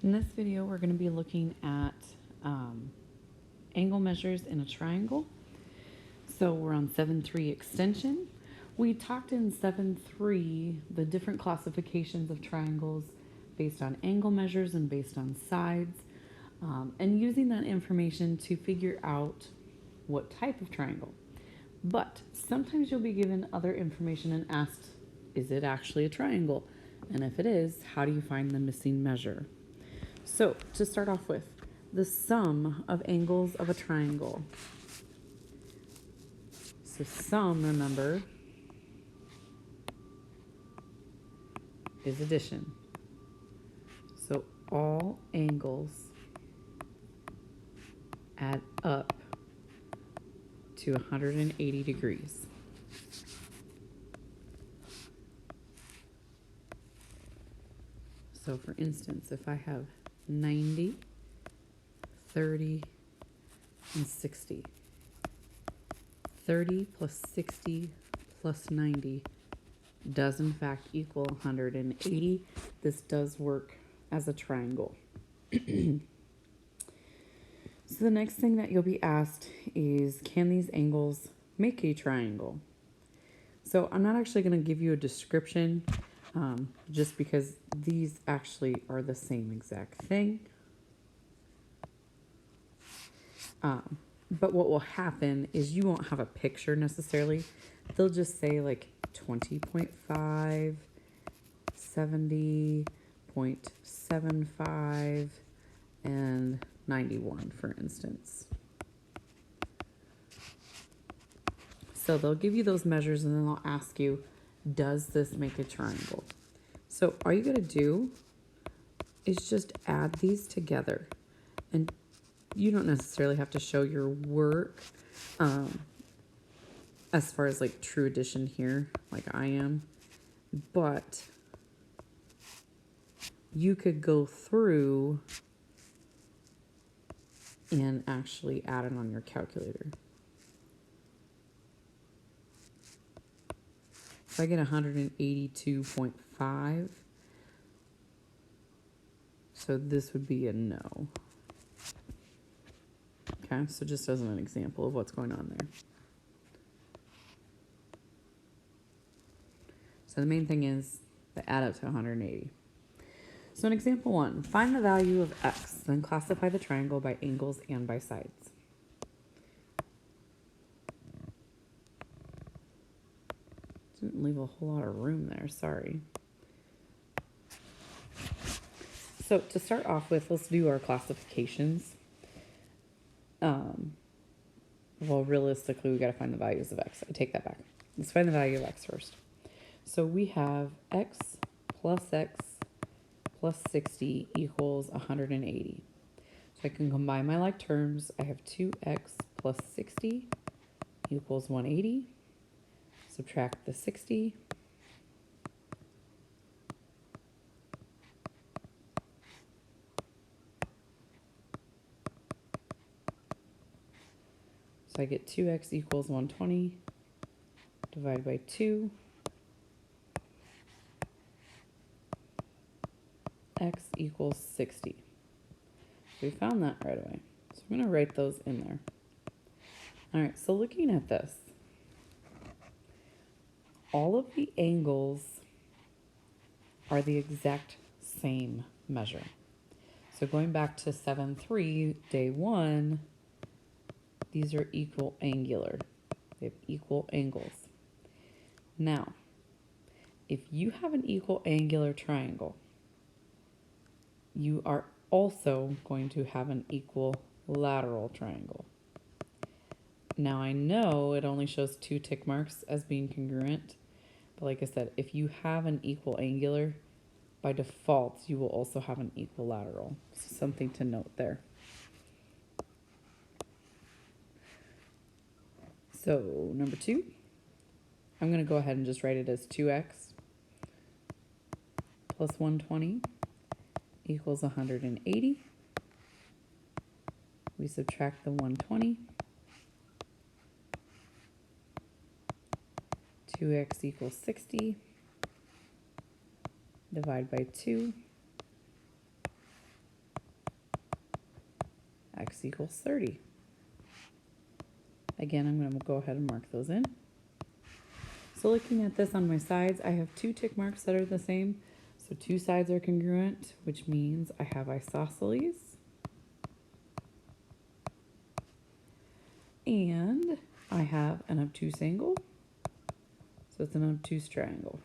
In this video, we're going to be looking at angle measures in a triangle. So we're on 7.3 extension. We talked in 7.3 the different classifications of triangles based on angle measures and based on sides, and using that information to figure out what type of triangle. But sometimes you'll be given other information and asked, is it actually a triangle? And if it is, how do you find the missing measure? So to start off with, the sum of angles of a triangle. So sum, remember, is addition. So all angles add up to 180 degrees. So for instance, if I have 90, 30, and 60, 30 plus 60 plus 90 does in fact equal 180. This does work as a triangle. So the next thing that you'll be asked is, can these angles make a triangle? So I'm not actually going to give you a description, just because these actually are the same exact thing. But what will happen is you won't have a picture necessarily. They'll just say like 20.5, 70.75, and 91, for instance. So they'll give you those measures and then they'll ask you, does this make a triangle? So all you gotta do is just add these together. And you don't necessarily have to show your work as far as like true addition here, like I am. But you could go through and actually add it on your calculator. So I get 182.5. So this would be a no. Okay, so just as an example of what's going on there. So the main thing is the add up to 180. So in example 1, find the value of x, then classify the triangle by angles and by sides. Didn't leave a whole lot of room there, sorry. So to start off with, let's do our classifications. Well, realistically, we got to find the values of x. I take that back. Let's find the value of x first. So we have x plus 60 equals 180. So I can combine my like terms. I have 2x plus 60 equals 180. Subtract the 60. So I get 2x equals 120. Divide by 2. X equals 60. So we found that right away. So I'm going to write those in there. All right, so looking at this, all of the angles are the exact same measure. So going back to 7.3, day 1, these are equal angular. They have equal angles. Now, if you have an equal angular triangle, you are also going to have an equilateral triangle. Now I know it only shows 2 tick marks as being congruent, but like I said, if you have an equal angular, by default, you will also have an equilateral. So something to note there. So number 2, I'm going to go ahead and just write it as 2x plus 120 equals 180. We subtract the 120. 2x equals 60. Divide by 2. x equals 30. Again, I'm going to go ahead and mark those in. So looking at this on my sides, I have 2 tick marks that are the same. So 2 sides are congruent, which means I have isosceles. And I have an obtuse angle. So it's an obtuse triangle.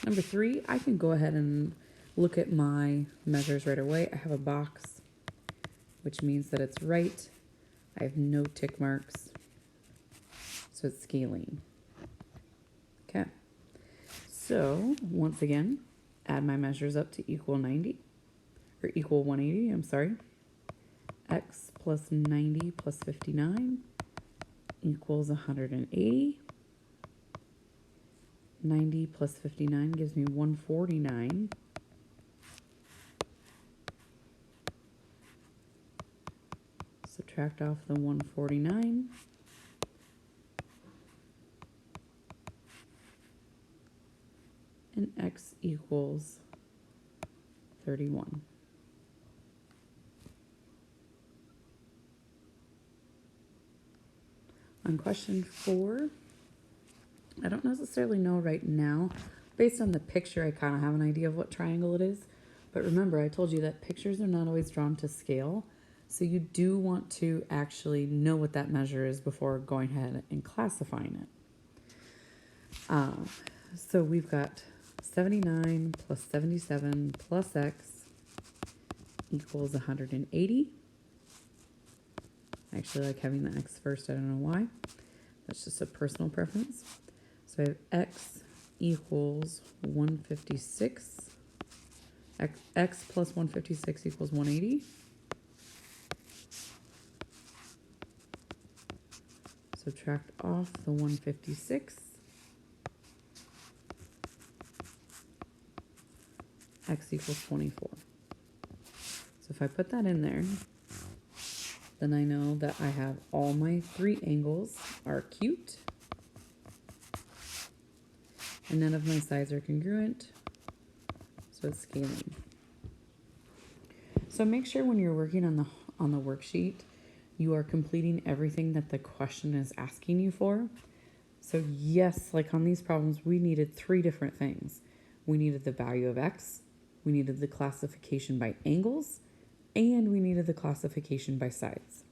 Number 3, I can go ahead and look at my measures right away. I have a box, which means that it's right. I have no tick marks, so it's scalene. Okay, so once again, add my measures up to equal 90, or equal 180, I'm sorry. X plus 90 plus 59 equals 180. 90 plus 59 gives me 149. Subtract off the 149. And x equals 31. On question 4, I don't necessarily know right now. Based on the picture, I kind of have an idea of what triangle it is. But remember, I told you that pictures are not always drawn to scale. So you do want to actually know what that measure is before going ahead and classifying it. So we've got 79 plus 77 plus x equals 180. I actually like having the x first. I don't know why. That's just a personal preference. So I have x equals 156. X plus 156 equals 180. Subtract off the 156. X equals 24. So if I put that in there, then I know that I have all my 3 angles are acute. And none of my sides are congruent. So it's scaling. So make sure when you're working on the worksheet, you are completing everything that the question is asking you for. So yes, like on these problems, we needed 3 different things. We needed the value of x, we needed the classification by angles, and we needed the classification by sides.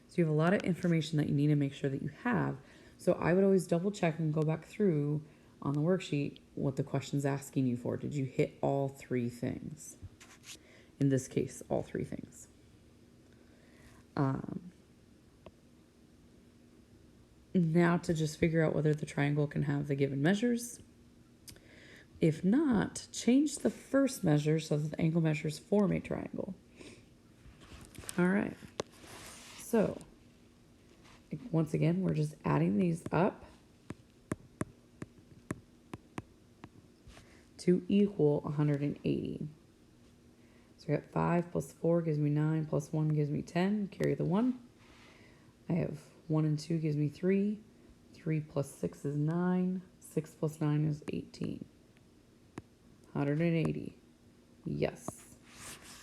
So you have a lot of information that you need to make sure that you have. So I would always double check and go back through on the worksheet what the question's asking you for. Did you hit all 3 things? In this case, all 3 things. Now to just figure out whether the triangle can have the given measures. If not, change the first measure so that the angle measures form a triangle. All right. So once again, we're just adding these up to equal 180. So we got 5 plus 4 gives me 9, plus 1 gives me 10, carry the 1. I have 1 and 2 gives me 3, 3 plus 6 is 9, 6 plus 9 is 18. 180. Yes.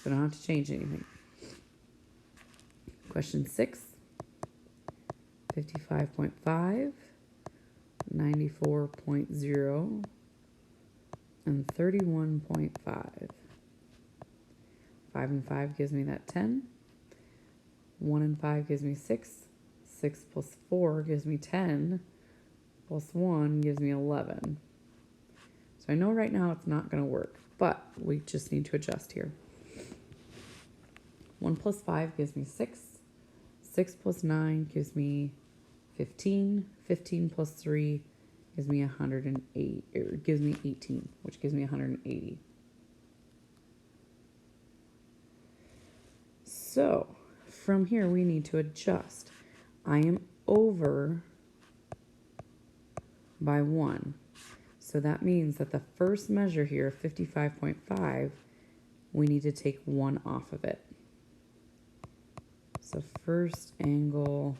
So I don't have to change anything. Question 6. 55.5, 94.0, and 31.5. 5 and 5 gives me that 10. 1 and 5 gives me 6. 6 plus 4 gives me 10. Plus 1 gives me 11. So I know right now it's not going to work, but we just need to adjust here. 1 plus 5 gives me 6. 6 plus 9 gives me 15. 15 plus 3 gives me 108, or gives me 18, which gives me 180. So from here we need to adjust. I am over by 1. So that means that the first measure here, 55.5, we need to take 1 off of it. So first angle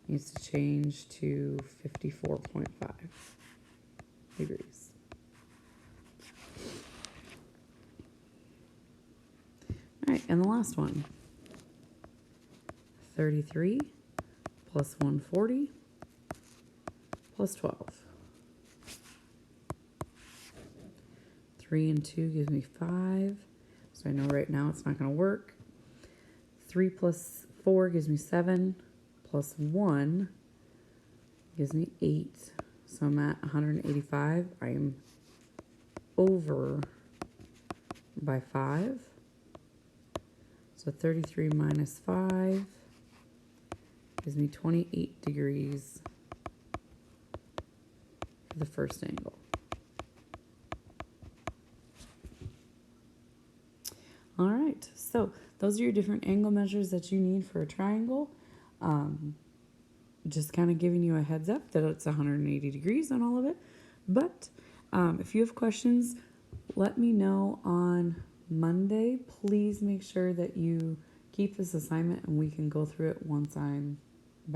needs to change to 54.5. degrees. All right, and the last one. 33 plus 140 plus 12. 3 and 2 gives me 5. So I know right now it's not going to work. 3 plus 4 gives me 7. Plus 1 gives me 8. So I'm at 185. I am over by 5. So 33 minus 5 gives me 28 degrees for the first angle. All right, so those are your different angle measures that you need for a triangle. Just kind of giving you a heads up that it's 180 degrees on all of it. But if you have questions, let me know on Monday. Please make sure that you keep this assignment and we can go through it once I'm